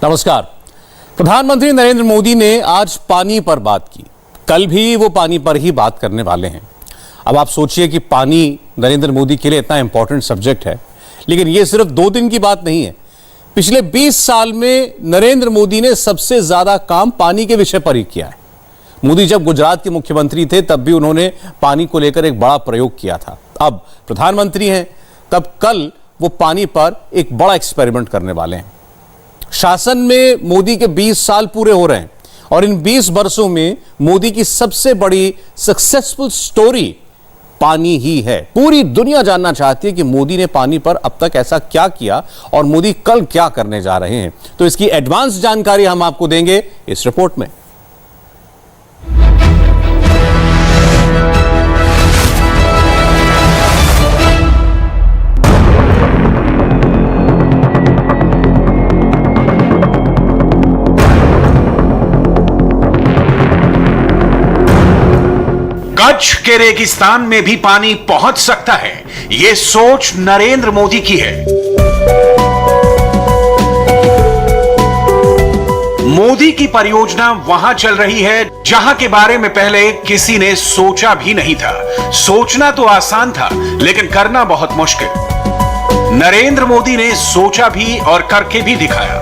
नमस्कार। प्रधानमंत्री नरेंद्र मोदी ने आज पानी पर बात की। कल भी वो पानी पर ही बात करने वाले हैं। अब आप सोचिए कि पानी नरेंद्र मोदी के लिए इतना इंपॉर्टेंट सब्जेक्ट है, लेकिन ये सिर्फ 2 दिन की बात नहीं है। पिछले 20 साल में नरेंद्र मोदी ने सबसे ज्यादा काम पानी के विषय पर ही किया है। मोदी जब गुजरात के मुख्यमंत्री थे तब भी उन्होंने पानी को लेकर एक बड़ा प्रयोग किया था। अब प्रधानमंत्री हैं, तब कल वो पानी पर एक बड़ा एक्सपेरिमेंट करने वाले हैं। शासन में मोदी के 20 साल पूरे हो रहे हैं और इन 20 वर्षों में मोदी की सबसे बड़ी सक्सेसफुल स्टोरी पानी ही है। पूरी दुनिया जानना चाहती है कि मोदी ने पानी पर अब तक ऐसा क्या किया और मोदी कल क्या करने जा रहे हैं। तो इसकी एडवांस जानकारी हम आपको देंगे इस रिपोर्ट में। कच्छ के रेगिस्तान में भी पानी पहुंच सकता है, यह सोच नरेंद्र मोदी की है। मोदी की परियोजना वहां चल रही है जहां के बारे में पहले किसी ने सोचा भी नहीं था। सोचना तो आसान था, लेकिन करना बहुत मुश्किल। नरेंद्र मोदी ने सोचा भी और करके भी दिखाया।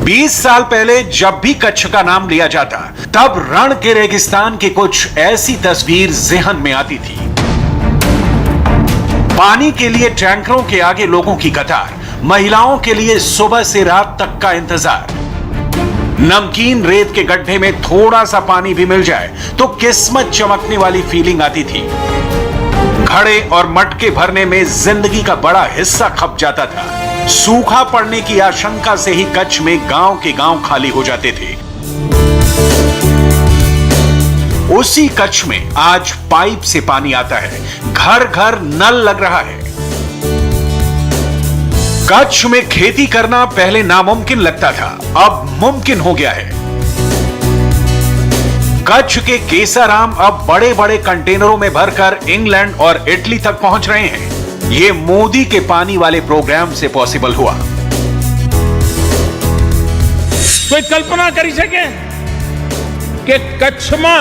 20 साल पहले जब भी कच्छ का नाम लिया जाता, तब रण के रेगिस्तान की कुछ ऐसी तस्वीर ज़हन में आती थी। पानी के लिए टैंकरों के आगे लोगों की कतार, महिलाओं के लिए सुबह से रात तक का इंतजार। नमकीन रेत के गड्ढे में थोड़ा सा पानी भी मिल जाए तो किस्मत चमकने वाली फीलिंग आती थी। घड़े और मटके भरने में जिंदगी का बड़ा हिस्सा खप जाता था। सूखा पड़ने की आशंका से ही कच्छ में गांव के गांव खाली हो जाते थे। उसी कच्छ में आज पाइप से पानी आता है, घर घर नल लग रहा है। कच्छ में खेती करना पहले नामुमकिन लगता था, अब मुमकिन हो गया है। कच्छ के केसाराम अब बड़े बड़े कंटेनरों में भरकर इंग्लैंड और इटली तक पहुंच रहे हैं। ये मोदी के पानी वाले प्रोग्राम से पॉसिबल हुआ। कोई कल्पना करी सके कि कच्छ में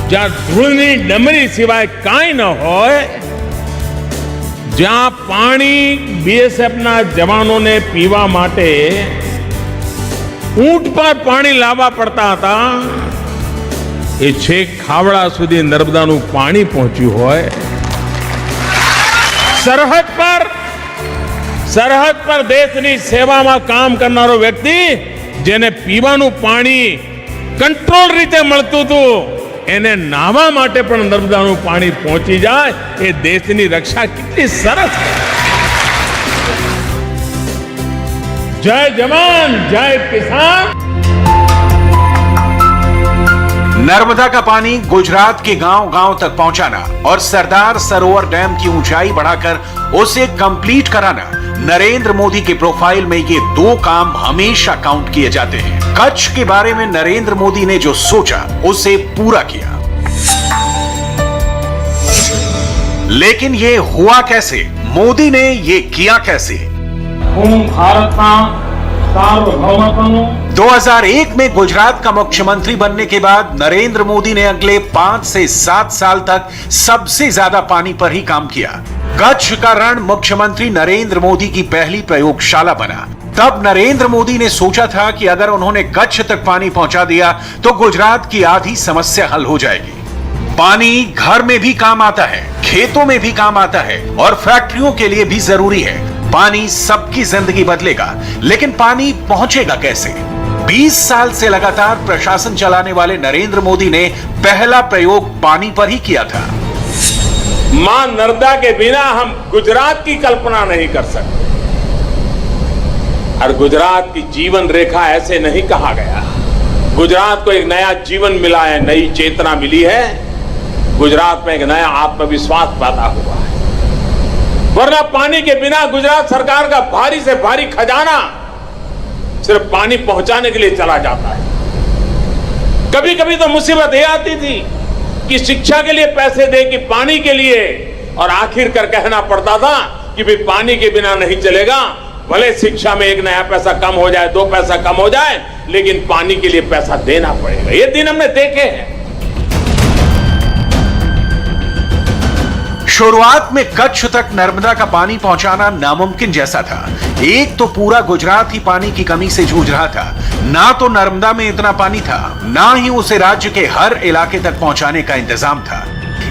ज्यां धूळनी डमरी सिवाय काई न होय, જ્યાં પાણી બીએસએફના જવાનોને પીવા માટે ઊંટ પર પાણી લાવવા પડતા હતા, એ છેક ખાવડા સુધી નર્મદાનું પાણી પહોંચ્યું હોય। સરહદ પર દેશની સેવામાં કામ કરનારો વ્યક્તિ જેને પીવાનું પાણી કંટ્રોલ રીતે મળતું હતું, એને નાવા માટે પણ નર્મદાનું પાણી પહોંચી જાય, એ દેશની રક્ષા કેટલી સરસ છે। જય જવાન જય કિસાન। नर्मदा का पानी गुजरात के गांव गांव तक पहुंचाना और सरदार सरोवर डैम की ऊंचाई बढ़ाकर उसे कंप्लीट कराना, नरेंद्र मोदी के प्रोफाइल में ये 2 काम हमेशा काउंट किए जाते हैं। कच्छ के बारे में नरेंद्र मोदी ने जो सोचा उसे पूरा किया। लेकिन ये हुआ कैसे? मोदी ने ये किया कैसे? 2001 में गुजरात का मुख्यमंत्री बनने के बाद नरेंद्र मोदी ने अगले 5 से 7 साल तक सबसे ज्यादा पानी पर ही काम किया। कच्छ का रण मुख्यमंत्री नरेंद्र मोदी की पहली प्रयोगशाला बना। तब नरेंद्र मोदी ने सोचा था कि अगर उन्होंने कच्छ तक पानी पहुंचा दिया तो गुजरात की आधी समस्या हल हो जाएगी। पानी घर में भी काम आता है, खेतों में भी काम आता है और फैक्ट्रियों के लिए भी जरूरी है। पानी सबकी जिंदगी बदलेगा, लेकिन पानी पहुंचेगा कैसे? 20 साल से लगातार प्रशासन चलाने वाले नरेंद्र मोदी ने पहला प्रयोग पानी पर ही किया था। मां नर्मदा के बिना हम गुजरात की कल्पना नहीं कर सकते, और गुजरात की जीवन रेखा ऐसे नहीं कहा गया। गुजरात को एक नया जीवन मिला है, नई चेतना मिली है। गुजरात में एक नया आत्मविश्वास पैदा हुआ है। वरना पानी के बिना गुजरात सरकार का भारी से भारी खजाना सिर्फ पानी पहुंचाने के लिए चला जाता है। कभी कभी तो मुसीबत ये आती थी कि शिक्षा के लिए पैसे दे कि पानी के लिए, और आखिर कर कहना पड़ता था कि भी पानी के बिना नहीं चलेगा। भले शिक्षा में 1 नया पैसा कम हो जाए, 2 पैसा कम हो जाए, लेकिन पानी के लिए पैसा देना पड़ेगा। ये दिन हमने देखे हैं। शुरुआत में कच्छ तक नर्मदा का पानी पहुंचाना नामुमकिन जैसा था। एक तो पूरा गुजरात ही पानी की कमी से जूझ रहा था, ना तो नर्मदा में इतना पानी था, ना ही उसे राज्य के हर इलाके तक पहुंचाने का इंतजाम था।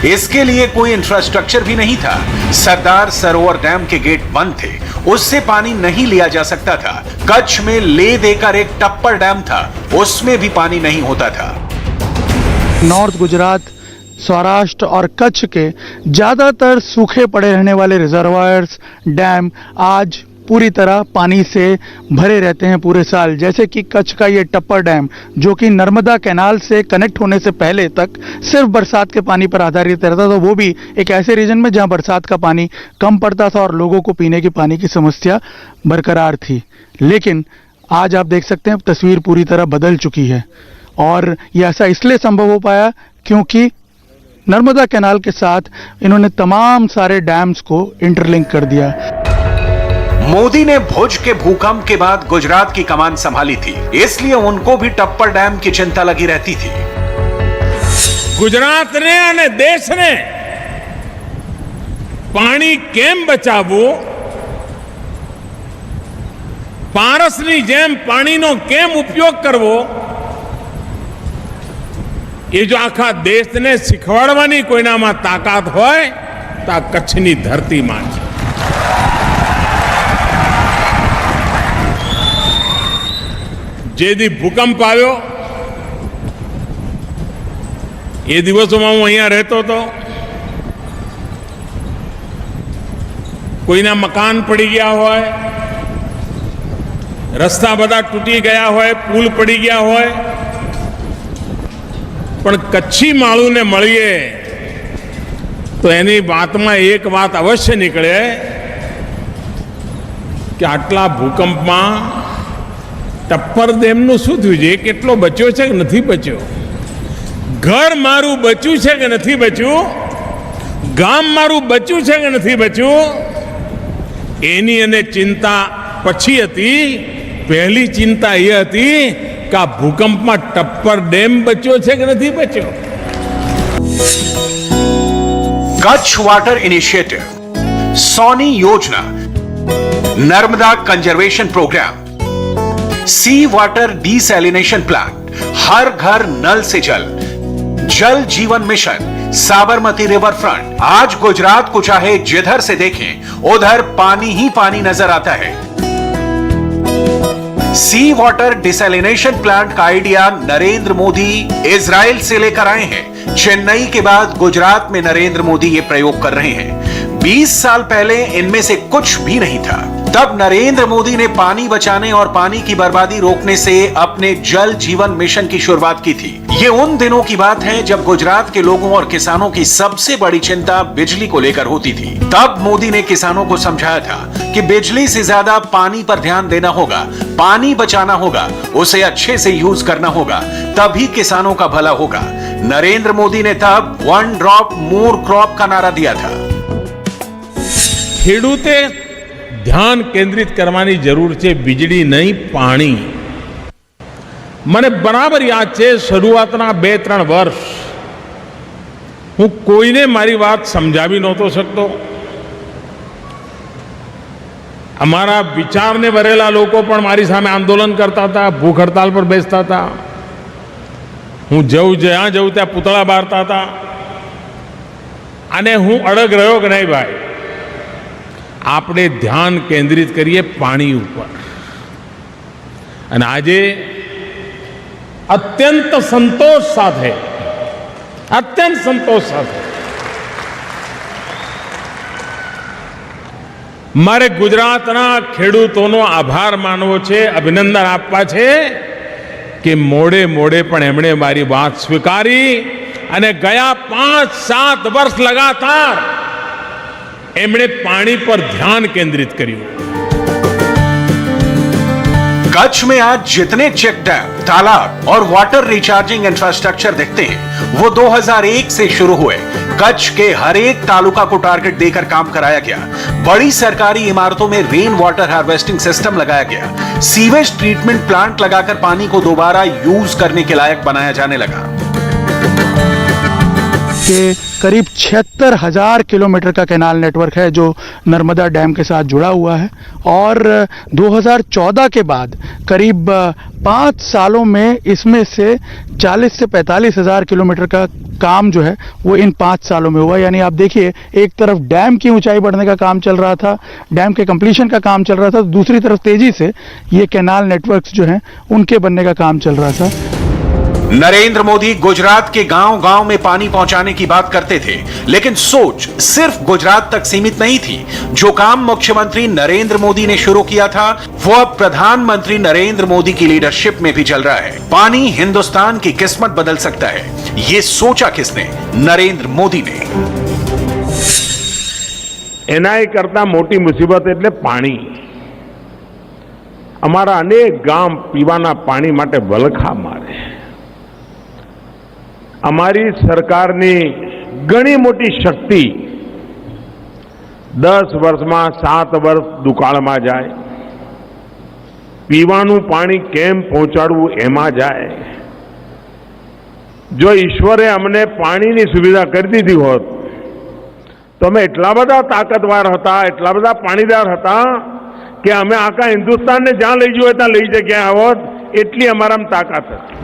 इसके लिए कोई इंफ्रास्ट्रक्चर भी नहीं था। सरदार सरोवर डैम के गेट बंद थे, उससे पानी नहीं लिया जा सकता था। कच्छ में ले देकर एक टप्पर डैम था, उसमें भी पानी नहीं होता था। नॉर्थ गुजरात, सौराष्ट्र और कच्छ के ज्यादातर सूखे पड़े रहने वाले रिजर्वायर्स, डैम आज पूरी तरह पानी से भरे रहते हैं पूरे साल। जैसे कि कच्छ का ये टप्पर डैम, जो कि नर्मदा कैनाल से कनेक्ट होने से पहले तक सिर्फ बरसात के पानी पर आधारित रहता था, वो भी एक ऐसे रीजन में जहां बरसात का पानी कम पड़ता था और लोगों को पीने के पानी की समस्या बरकरार थी। लेकिन आज आप देख सकते हैं तस्वीर पूरी तरह बदल चुकी है, और यह ऐसा इसलिए संभव हो पाया क्योंकि नर्मदा कैनाल के साथ इन्होंने तमाम सारे डैम्स को इंटरलिंक कर दिया। मोदी ने भुज के भूकंप के बाद गुजरात की कमान संभाली थी, इसलिए उनको भी टप्पर डैम की चिंता लगी रहती थी। गुजरात ने અને देश ने पानी केम बचावू, पारसनी जेम पानीनो केम उपयोग करवो, ये जो आखा देश ने શીખવાડવાની કોઈનામાં તાકાત હોય તો આ કચ્છની ધરતીમાં છે। જે દી ભૂકંપ આવ્યો એ દિવસોમાં હું અહીંયા રહેતો હતો। કોઈના મકાન પડી ગયા હોય, રસ્તા બધા તૂટી ગયા હોય, પુલ પડી ગયા હોય, પણ કચ્છી માળુને મળીએ તો એની વાતમાં એક વાત અવશ્ય નીકળે કે આટલા ભૂકંપમાં ટપ્પર ડેમનું શું થયું છે, કેટલો બચ્યો છે કે નથી બચ્યો, ઘર મારું બચ્યું છે કે નથી બચ્યું, ગામ મારું બચ્યું છે કે નથી બચ્યું, એની અને ચિંતા પછી હતી। પહેલી ચિંતા એ હતી का भूकंप में टप्पर डैम बच्यो छे कि नहीं बच्यो। कच्छ वाटर इनिशिएटिव, सोनी योजना, नर्मदा कंजर्वेशन प्रोग्राम, सी वाटर डिसैलिनेशन प्लांट, हर घर नल से जल, जल जीवन मिशन, साबरमती रिवर फ्रंट। आज गुजरात को चाहे जिधर से देखें उधर पानी ही पानी नजर आता है। सी वाटर डिसैलिनेशन प्लांट का आइडिया नरेंद्र मोदी इजराइल से लेकर आए हैं। चेन्नई के बाद गुजरात में नरेंद्र मोदी ये प्रयोग कर रहे हैं। 20 साल पहले इनमें से कुछ भी नहीं था। तब नरेंद्र मोदी ने पानी बचाने और पानी की बर्बादी रोकने से अपने जल जीवन मिशन की शुरुआत की थी। ये उन दिनों की बात है जब गुजरात के लोगों और किसानों की सबसे बड़ी चिंता बिजली को लेकर होती थी। तब मोदी ने किसानों को समझाया था कि बिजली से ज्यादा पानी पर ध्यान देना होगा, पानी बचाना होगा, उसे अच्छे से यूज करना होगा, तभी किसानों का भला होगा। नरेंद्र मोदी ने तब 1 ड्रॉप मोर क्रॉप का नारा दिया था। ખેડૂતે ધ્યાન કેન્દ્રિત કરવાની જરૂર છે, વીજળી નહીં પાણી। મને બરાબર યાદ છે શરૂઆતના 2-3 વર્ષ હું કોઈને મારી વાત સમજાવી નહોતો શકતો। અમારા વિચારને ભરેલા લોકો પણ મારી સામે આંદોલન કરતા હતા, ભૂખ હડતાલ પર બેસતા હતા। હું જ્યાં જઉં ત્યાં પૂતળા બારતા હતા, અને હું અડગ રહ્યો કે નહીં ભાઈ, આપણે ધ્યાન કેન્દ્રિત કરીએ પાણી ઉપર। અને આજે અત્યંત સંતોષ સાથે મારે ગુજરાતના ખેડૂતોનો આભાર માનવો છે, અભિનંદન આપવા છે કે મોડે મોડે પણ એમણે મારી વાત સ્વીકારી અને ગયા 5-7 વર્ષ લગાતાર એમણે પાણી પર ધ્યાન કેન્દ્રિત કર્યું। कच्छ में आज जितने चेक डैम, तालाब और वाटर रिचार्जिंग इंफ्रास्ट्रक्चर दिखते हैं वो 2001 से शुरू हुए। कच्छ के हर एक तालुका को टारगेट देकर काम कराया गया। बड़ी सरकारी इमारतों में रेन वाटर हार्वेस्टिंग सिस्टम लगाया गया। सीवेज ट्रीटमेंट प्लांट लगाकर पानी को दोबारा यूज करने के लायक बनाया जाने लगा। के करीब 76,000 किलोमीटर का कैनाल नेटवर्क है जो नर्मदा डैम के साथ जुड़ा हुआ है और 2014 के बाद करीब 5 सालों में इसमें से 40 से 45,000 किलोमीटर का काम जो है वो इन 5 सालों में हुआ। यानी आप देखिए, एक तरफ डैम की ऊंचाई बढ़ने का काम चल रहा था, डैम के कंप्लीशन का काम चल रहा था, तो दूसरी तरफ तेजी से ये कैनाल नेटवर्क्स जो हैं उनके बनने का काम चल रहा था। नरेंद्र मोदी गुजरात के गांव-गांव में पानी पहुंचाने की बात करते थे, लेकिन सोच सिर्फ गुजरात तक सीमित नहीं थी। जो काम मुख्यमंत्री नरेंद्र मोदी ने शुरू किया था वो अब प्रधानमंत्री नरेंद्र मोदी की लीडरशिप में भी चल रहा है। पानी हिंदुस्तान की किस्मत बदल सकता है, ये सोचा किसने? नरेंद्र मोदी ने। एनाय करता मोटी मुसीबत એટલે પાણી। અમારા અનેક ગામ પીવાના પાણી માટે વલખા મારે। અમારી સરકારની ઘણી મોટી શક્તિ 10 વર્ષમાં 7 વર્ષ દુકાળમાં જાય, પીવાનું પાણી કેમ પહોંચાડવું એમાં જાય। જો ઈશ્વરે અમને પાણીની સુવિધા કરી દીધી હોત તો અમે એટલા બધા તાકાતવાર હતા, એટલા બધા પાણીદાર હતા કે અમે આખા હિન્દુસ્તાનને જ્યાં લઈ જઈએ ત્યાં લઈ જગ્યા હોત, એટલી અમારામાં તાકાત હતી।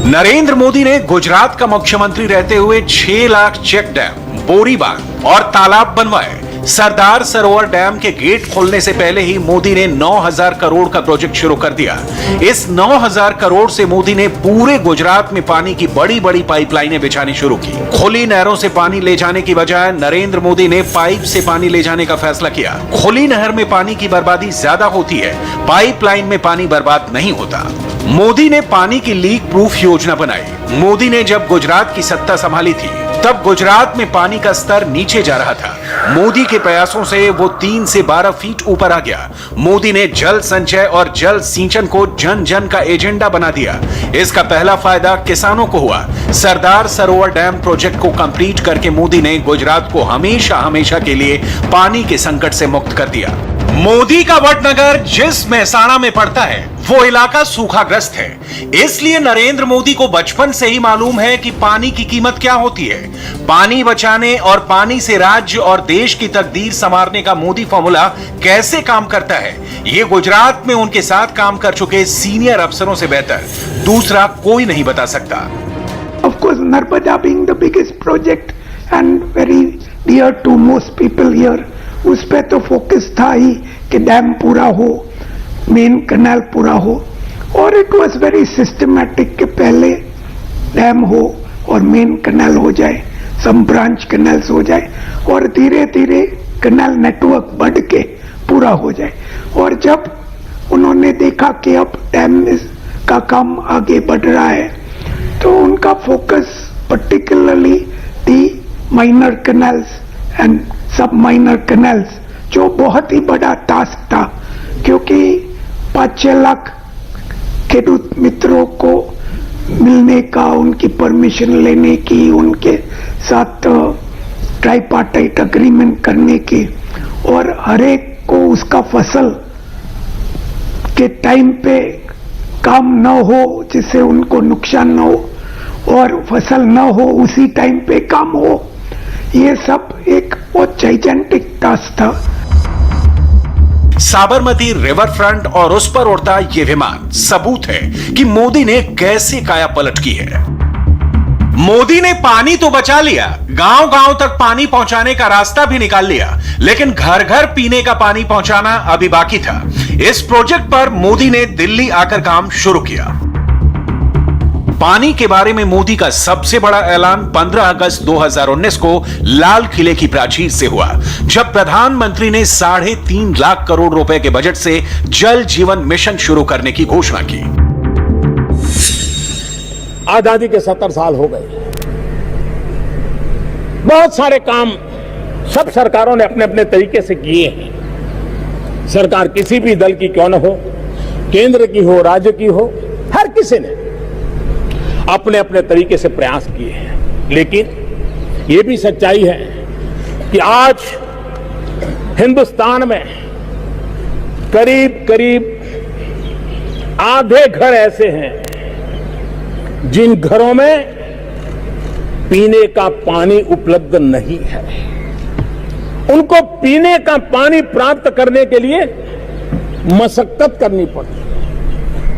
नरेंद्र मोदी ने गुजरात का मुख्यमंत्री रहते हुए 6 लाख चेक डैम, बोरी बांध और तालाब बनवाए। सरदार सरोवर डैम के गेट खोलने से पहले ही मोदी ने 9,000 करोड़ का प्रोजेक्ट शुरू कर दिया। इस 9,000 करोड़ से मोदी ने पूरे गुजरात में पानी की बड़ी बड़ी पाइपलाइनें बिछानी शुरू की। खुली नहरों से पानी ले जाने की बजाय नरेंद्र मोदी ने पाइप से पानी ले जाने का फैसला किया। खुली नहर में पानी की बर्बादी ज्यादा होती है, पाइपलाइन में पानी बर्बाद नहीं होता। मोदी ने पानी की लीक प्रूफ योजना बनाई। मोदी ने जब गुजरात की सत्ता संभाली थी तब गुजरात में पानी का स्तर नीचे जा रहा था। मोदी के प्रयासों से वो 3 से 12 फीट ऊपर आ गया। मोदी ने जल संचय और जल सिंचन को जन जन का एजेंडा बना दिया। इसका पहला फायदा किसानों को हुआ। सरदार सरोवर डैम प्रोजेक्ट को कंप्लीट करके मोदी ने गुजरात को हमेशा हमेशा के लिए पानी के संकट से मुक्त कर दिया। मोदी का वडनगर जिस मेहसाणा में पड़ता है वो इलाका सूखाग्रस्त है, इसलिए नरेंद्र मोदी को बचपन से ही मालूम है कि पानी की कीमत क्या होती है। पानी बचाने और पानी से राज्य और देश की तकदीर संवारने का मोदी फॉर्मूला कैसे काम करता है, ये गुजरात में उनके साथ काम कर चुके सीनियर अफसरों से बेहतर दूसरा कोई नहीं बता सकता। Of course, Narmada being the biggest project and very dear to most people here, उस पे तो फोकस था ही कि डैम पूरा हो, मेन कैनाल पूरा हो, और इट वाज वेरी सिस्टमैटिक कि पहले डैम हो और मेन कैनाल हो जाए, सम ब्रांच कैनाल्स हो जाए और धीरे धीरे कैनाल नेटवर्क बढ़ के पूरा हो जाए। और जब उन्होंने देखा कि अब डैम का काम आगे बढ़ रहा है तो उनका focus particularly the minor canals and सब माइनर कैनाल्स, जो बहुत ही बड़ा टास्क था क्योंकि 5-6 लाख खेडूत मित्रों को मिलने का, उनकी परमिशन लेने की, उनके साथ ट्राइपार्टाइट अग्रीमेंट करने की और हर एक को उसका फसल के टाइम पे काम न हो जिससे उनको नुकसान न हो और फसल न हो उसी टाइम पे काम हो, ये सब एक बहुत जाइजेंटिक टास्क था। साबरमती रिवर फ्रंट और उस पर उड़ता ये विमान सबूत है कि मोदी ने कैसे काया पलट की है। मोदी ने पानी तो बचा लिया, गांव गांव तक पानी पहुंचाने का रास्ता भी निकाल लिया, लेकिन घर घर पीने का पानी पहुंचाना अभी बाकी था। इस प्रोजेक्ट पर मोदी ने दिल्ली आकर काम शुरू किया। पानी के बारे में मोदी का सबसे बड़ा ऐलान 15 अगस्त 2019 को लाल किले की प्राचीर से हुआ, जब प्रधानमंत्री ने 3.5 लाख करोड़ रुपए के बजट से जल जीवन मिशन शुरू करने की घोषणा की। आजादी के 70 साल हो गए, बहुत सारे काम सब सरकारों ने अपने अपने तरीके से किए हैं। सरकार किसी भी दल की क्यों न हो, केंद्र की हो, राज्य की हो, हर किसी ने अपने अपने तरीके से प्रयास किए हैं। लेकिन ये भी सच्चाई है कि आज हिंदुस्तान में करीब करीब आधे घर ऐसे हैं जिन घरों में पीने का पानी उपलब्ध नहीं है। उनको पीने का पानी प्राप्त करने के लिए मशक्कत करनी पड़ती है।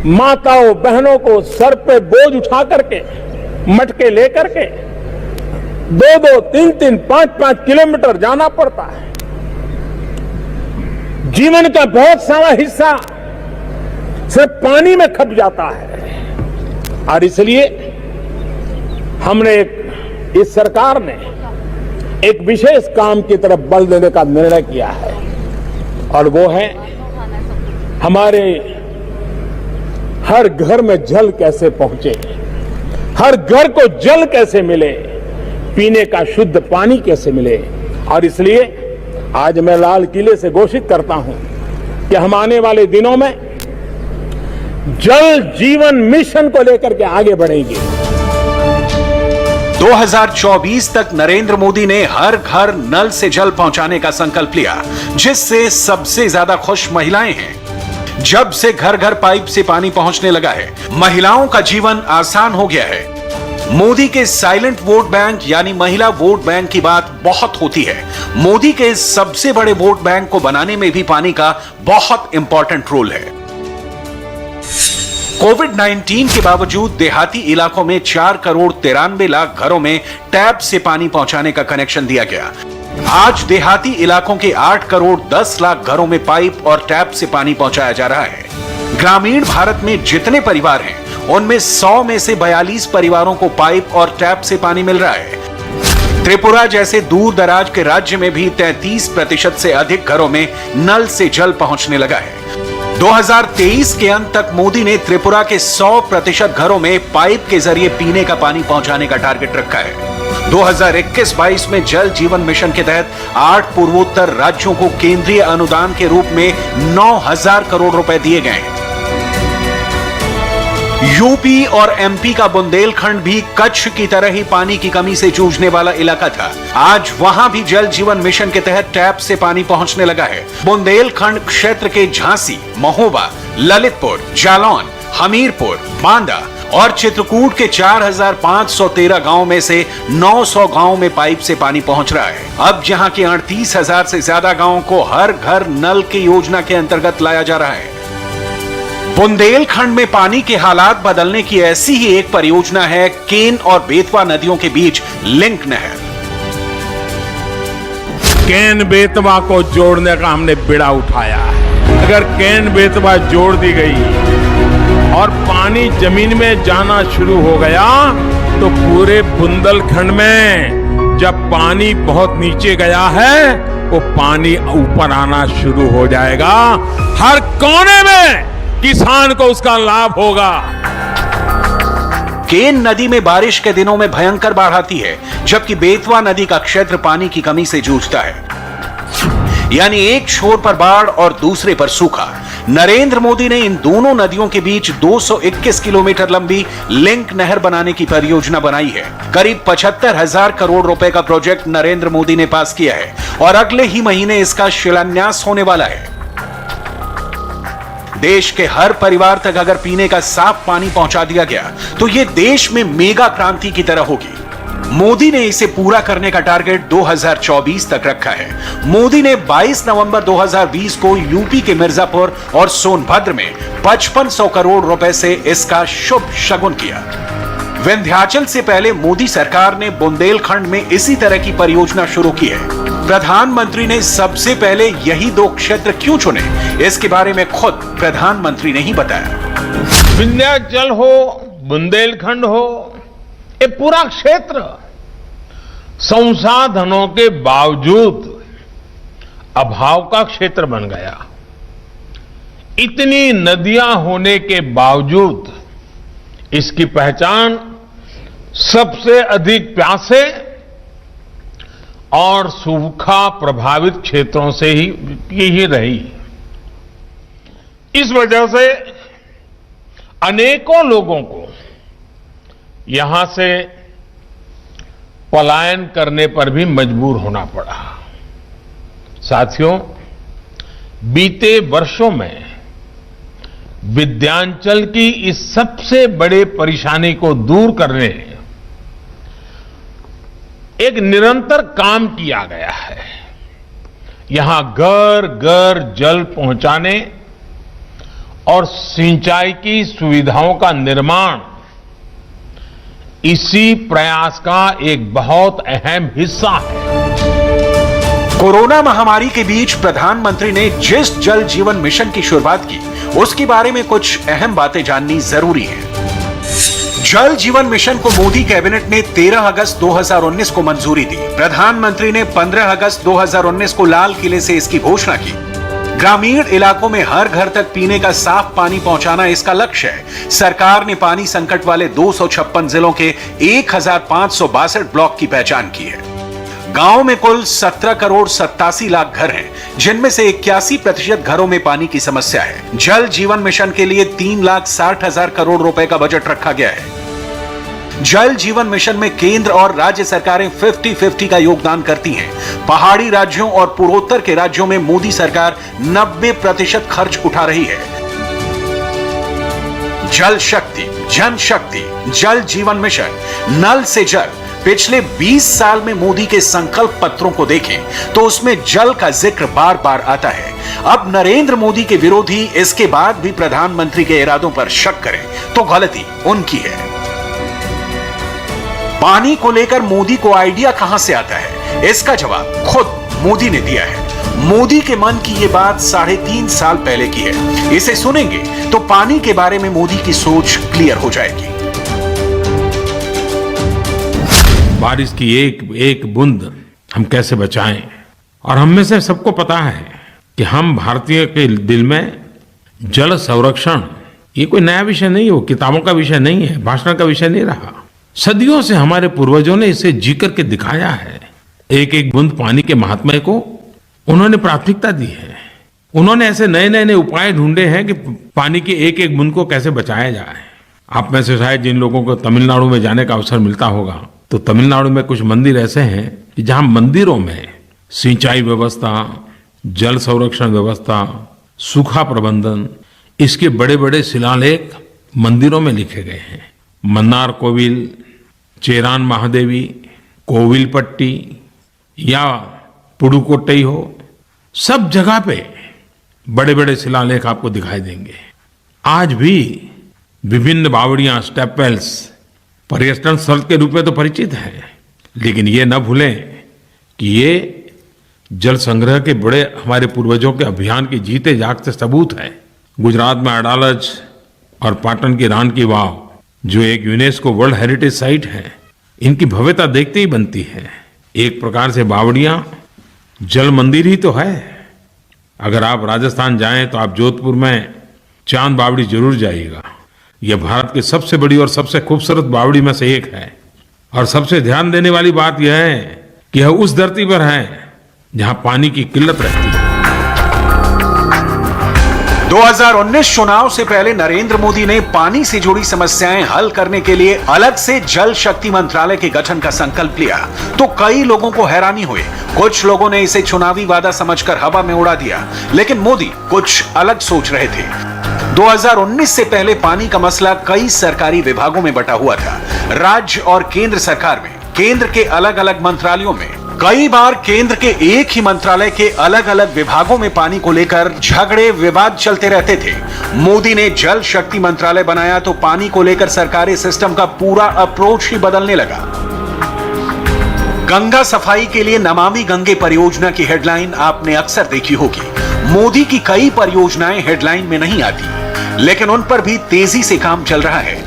माताओं बहनों को सर पे बोझ उठा करके, मटके लेकर के 2-2, 3-3, 5-5 किलोमीटर जाना पड़ता है। जीवन का बहुत सारा हिस्सा सिर्फ पानी में खप जाता है। और इसलिए हमने इस सरकार ने एक विशेष काम की तरफ बल देने का निर्णय किया है, और वो है हमारे हर घर में जल कैसे पहुंचे, हर घर को जल कैसे मिले, पीने का शुद्ध पानी कैसे मिले। और इसलिए आज मैं लाल किले से घोषित करता हूं कि हम आने वाले दिनों में जल जीवन मिशन को लेकर के आगे बढ़ेंगे। 2024 तक नरेंद्र मोदी ने हर घर नल से जल पहुंचाने का संकल्प लिया, जिससे सबसे ज्यादा खुश महिलाएं हैं। जब से घर घर पाइप से पानी पहुंचने लगा है, महिलाओं का जीवन आसान हो गया है। मोदी के साइलेंट वोट बैंक यानी महिला वोट बैंक की बात बहुत होती है। मोदी के सबसे बड़े वोट बैंक को बनाने में भी पानी का बहुत इंपॉर्टेंट रोल है। कोविड-19 के बावजूद देहाती इलाकों में 4 करोड़ 93 लाख घरों में टैप से पानी पहुंचाने का कनेक्शन दिया गया। आज देहाती इलाकों के 8 करोड़ 10 लाख घरों में पाइप और टैप से पानी पहुंचाया जा रहा है। ग्रामीण भारत में जितने परिवार हैं, उनमें 100 में से 42 परिवारों को पाइप और टैप से पानी मिल रहा है। त्रिपुरा जैसे दूर दराज के राज्य में भी 33% से अधिक घरों में नल से जल पहुंचने लगा है। 2023 के अंत तक मोदी ने त्रिपुरा के 100% घरों में पाइप के जरिए पीने का पानी पहुंचाने का टारगेट रखा है। 2021-22 में जल जीवन मिशन के तहत 8 पूर्वोत्तर राज्यों को केंद्रीय अनुदान के रूप में 9,000 करोड़ रुपए दिए गए हैं। यूपी और एमपी का बुंदेलखंड भी कच्छ की तरह ही पानी की कमी से जूझने वाला इलाका था। आज वहां भी जल जीवन मिशन के तहत टैप से पानी पहुंचने लगा है। बुंदेलखंड क्षेत्र के झांसी, महोबा, ललितपुर, जालौन, हमीरपुर, बांदा और चित्रकूट के 4,513 गांव में से 900 गांव में पाइप से पानी पहुंच रहा है। अब जहां के 38,000 से ज्यादा गांवों को हर घर नल की योजना के अंतर्गत लाया जा रहा है। बुंदेलखंड में पानी के हालात बदलने की ऐसी ही एक परियोजना है केन और बेतवा नदियों के बीच लिंक नहर। केन बेतवा को जोड़ने का हमने बीड़ा उठाया है। अगर केन बेतवा जोड़ दी गई और पानी जमीन में जाना शुरू हो गया तो पूरे बुंदेलखंड में जब पानी बहुत नीचे गया है वो पानी ऊपर आना शुरू हो जाएगा। हर कोने में किसान को उसका लाभ होगा। केन नदी में बारिश के दिनों में भयंकर बाढ़ आती है, जबकि बेतवा नदी का क्षेत्र पानी की कमी से जूझता है। यानी एक छोर पर बाढ़ और दूसरे पर सूखा। नरेंद्र मोदी ने इन दोनों नदियों के बीच 221 किलोमीटर लंबी लिंक नहर बनाने की परियोजना बनाई है। करीब 75,000 करोड़ रुपए का प्रोजेक्ट नरेंद्र मोदी ने पास किया है और अगले ही महीने इसका शिलान्यास होने वाला है। देश के हर परिवार तक अगर पीने का साफ पानी पहुंचा दिया गया तो यह देश में मेगा क्रांति की तरह होगी। मोदी ने इसे पूरा करने का टारगेट 2024 तक रखा है। मोदी ने 22 नवंबर 2020 को यूपी के मिर्जापुर और सोनभद्र में 5500 करोड़ रुपए से इसका शुभ शगुन किया। विंध्याचल से पहले मोदी सरकार ने बुंदेलखंड में इसी तरह की परियोजना शुरू की है। प्रधानमंत्री ने सबसे पहले यही 2 क्षेत्र क्यों चुने, इसके बारे में खुद प्रधानमंत्री ने ही बताया। विंध्याचल हो, बुंदेलखंड हो, ये पूरा क्षेत्र संसाधनों के बावजूद अभाव का क्षेत्र बन गया। इतनी नदियां होने के बावजूद इसकी पहचान सबसे अधिक प्यासे और सूखा प्रभावित क्षेत्रों से ही रही। इस वजह से अनेकों लोगों को यहां से पलायन करने पर भी मजबूर होना पड़ा। साथियों, बीते वर्षों में विंध्याचल की इस सबसे बड़े परेशानी को दूर करने एक निरंतर काम किया गया है। यहां घर घर जल पहुंचाने और सिंचाई की सुविधाओं का निर्माण इसी प्रयास का एक बहुत अहम हिस्सा है। कोरोना महामारी के बीच प्रधानमंत्री ने जिस जल जीवन मिशन की शुरुआत की, उसके बारे में कुछ अहम बातें जाननी जरूरी है। जल जीवन मिशन को मोदी कैबिनेट ने 13 अगस्त 2019 को मंजूरी दी। प्रधानमंत्री ने 15 अगस्त 2019 को लाल किले से इसकी घोषणा की। ग्रामीण इलाकों में हर घर तक पीने का साफ पानी पहुंचाना इसका लक्ष्य है। सरकार ने पानी संकट वाले 256 जिलों के 1562 ब्लॉक की पहचान की है। गांव में कुल 17 करोड़ 87 लाख घर हैं, जिनमें से 81% घरों में पानी की समस्या है। जल जीवन मिशन के लिए 3,60,000 करोड़ रुपए का बजट रखा गया है। जल जीवन मिशन में केंद्र और राज्य सरकारें 50-50 का योगदान करती हैं। पहाड़ी राज्यों और पूर्वोत्तर के राज्यों में मोदी सरकार 90% खर्च उठा रही है। जल शक्ति, जन शक्ति, जल जीवन मिशन, नल से जल। पिछले 20 साल में मोदी के संकल्प पत्रों को देखें तो उसमें जल का जिक्र बार बार आता है। अब नरेंद्र मोदी के विरोधी इसके बाद भी प्रधानमंत्री के इरादों पर शक करें तो गलती उनकी है। पानी को लेकर मोदी को आइडिया कहां से आता है, इसका जवाब खुद मोदी ने दिया है। मोदी के मन की यह बात 3.5 साल पहले की है। इसे सुनेंगे तो पानी के बारे में मोदी की सोच क्लियर हो जाएगी। बारिश की एक एक बूंद हम कैसे बचाएं, और हम में से सबको पता है कि हम भारतीय के दिल में जल संरक्षण ये कोई नया विषय नहीं है, वो किताबों का विषय नहीं है, भाषण का विषय नहीं रहा। सदियों से हमारे पूर्वजों ने इसे जी करके दिखाया है। एक एक बूंद पानी के महात्म्य को उन्होंने प्राथमिकता दी है। उन्होंने ऐसे नए नए उपाय ढूंढे हैं कि पानी की एक एक बूंद को कैसे बचाया जाए। आप में से शायद जिन लोगों को तमिलनाडु में जाने का अवसर मिलता होगा, तो तमिलनाडु में कुछ मंदिर ऐसे हैं कि जहां मंदिरों में सिंचाई व्यवस्था, जल संरक्षण व्यवस्था, सूखा प्रबंधन, इसके बड़े बड़े शिलालेख मंदिरों में लिखे गए हैं। मन्नार कोविल, चेरान महादेवी, कोविलपट्टी या पुडुकोट्टई हो, सब जगह पे बड़े बड़े शिलालेख आपको दिखाई देंगे। आज भी विभिन्न बावड़ियां, स्टेपवेल्स पर्यटन स्थल के रूप में तो परिचित है, लेकिन ये न भूलें कि ये जल संग्रह के बड़े हमारे पूर्वजों के अभियान के जीते जागते सबूत है। गुजरात में अडालज और पाटन की रान की वाव, जो एक यूनेस्को वर्ल्ड हेरिटेज साइट है, इनकी भव्यता देखते ही बनती है। एक प्रकार से बावड़ियां जल मंदिर ही तो है। अगर आप राजस्थान जाएं तो आप जोधपुर में चांद बावड़ी जरूर जाइएगा। यह भारत की सबसे बड़ी और सबसे खूबसूरत बावड़ी में से एक है। और सबसे ध्यान देने वाली बात यह है कि यह उस धरती पर है जहां पानी की किल्लत रहती है। 2019 चुनाव से पहले नरेंद्र मोदी ने पानी से जुड़ी समस्याएं हल करने के लिए अलग से जल शक्ति मंत्रालय के गठन का संकल्प लिया, तो कई लोगों को हैरानी हुई। कुछ लोगों ने इसे चुनावी वादा समझकर हवा में उड़ा दिया, लेकिन मोदी कुछ अलग सोच रहे थे। 2019 से पहले पानी का मसला कई सरकारी विभागों में बटा हुआ था। राज्य और केंद्र सरकार में, केंद्र के अलग अलग मंत्रालयों में, कई बार केंद्र के एक ही मंत्रालय के अलग अलग विभागों में पानी को लेकर झगड़े विवाद चलते रहते थे। मोदी ने जल शक्ति मंत्रालय बनाया तो पानी को लेकर सरकारी सिस्टम का पूरा अप्रोच ही बदलने लगा। गंगा सफाई के लिए नमामि गंगे परियोजना की हेडलाइन आपने अक्सर देखी होगी। मोदी की कई परियोजनाएं हेडलाइन में नहीं आती, लेकिन उन पर भी तेजी से काम चल रहा है।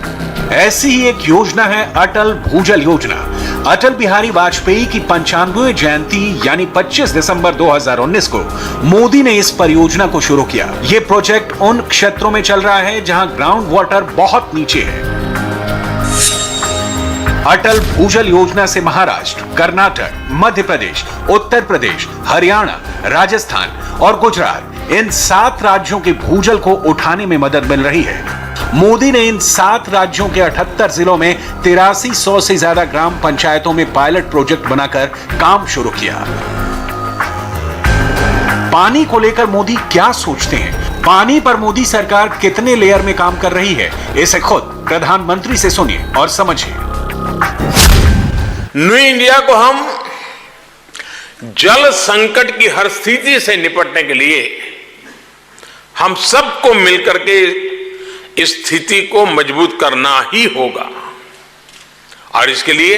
ऐसी ही एक योजना है अटल भूजल योजना। अटल बिहारी वाजपेयी की 95वीं जयंती यानी 25 दिसंबर 2019 को मोदी ने इस परियोजना को शुरू किया। यह प्रोजेक्ट उन क्षेत्रों में चल रहा है जहां ग्राउंड वाटर बहुत नीचे है। अटल भूजल योजना से महाराष्ट्र, कर्नाटक, मध्य प्रदेश, उत्तर प्रदेश, हरियाणा, राजस्थान और गुजरात इन 7 राज्यों के भूजल को उठाने में मदद मिल रही है। मोदी ने इन 7 राज्यों के 78 जिलों में 8300 से ज्यादा ग्राम पंचायतों में पायलट प्रोजेक्ट बनाकर काम शुरू किया। पानी को लेकर मोदी क्या सोचते हैं? पानी पर मोदी सरकार कितने लेयर में काम कर रही है, इसे खुद प्रधानमंत्री से सुनिए और समझिए। न्यू इंडिया को हम जल संकट की हर स्थिति से निपटने के लिए हम सबको मिलकर के इस स्थिति को मजबूत करना ही होगा और इसके लिए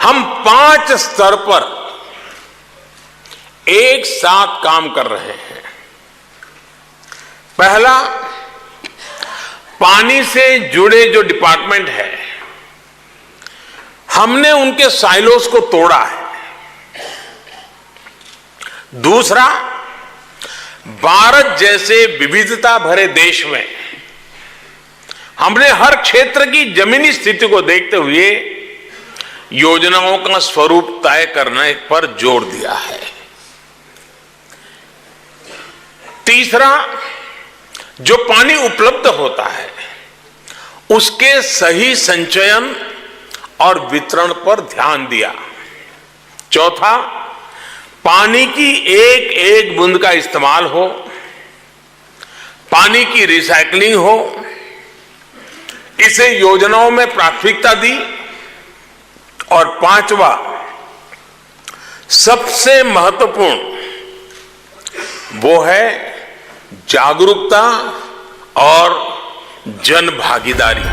हम 5 स्तर पर एक साथ काम कर रहे हैं। पहला, पानी से जुड़े जो डिपार्टमेंट है हमने उनके साइलोस को तोड़ा है। दूसरा, भारत जैसे विविधता भरे देश में हमने हर क्षेत्र की जमीनी स्थिति को देखते हुए योजनाओं का स्वरूप तय करने पर जोर दिया है। तीसरा, जो पानी उपलब्ध होता है उसके सही संचयन और वितरण पर ध्यान दिया। चौथा, पानी की एक एक बूंद का इस्तेमाल हो, पानी की रिसाइकलिंग हो, इसे योजनाओं में प्राथमिकता दी। और पांचवा, सबसे महत्वपूर्ण वो है जागरूकता और जन भागीदारी।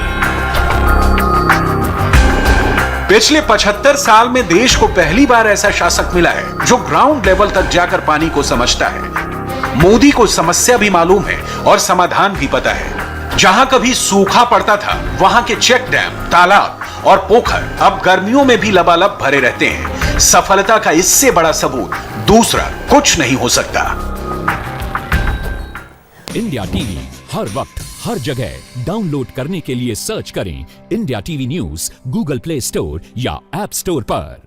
पिछले 75 साल में देश को पहली बार ऐसा शासक मिला है जो ग्राउंड लेवल तक जाकर पानी को समझता है। मोदी को समस्या भी मालूम है और समाधान भी पता है। जहां कभी सूखा पड़ता था वहां के चेक डैम, तालाब और पोखर अब गर्मियों में भी लबालब भरे रहते हैं। सफलता का इससे बड़ा सबूत दूसरा कुछ नहीं हो सकता। इंडिया टीवी हर वक्त हर जगह डाउनलोड करने के लिए सर्च करें India TV news Google play store या ऐप स्टोर पर।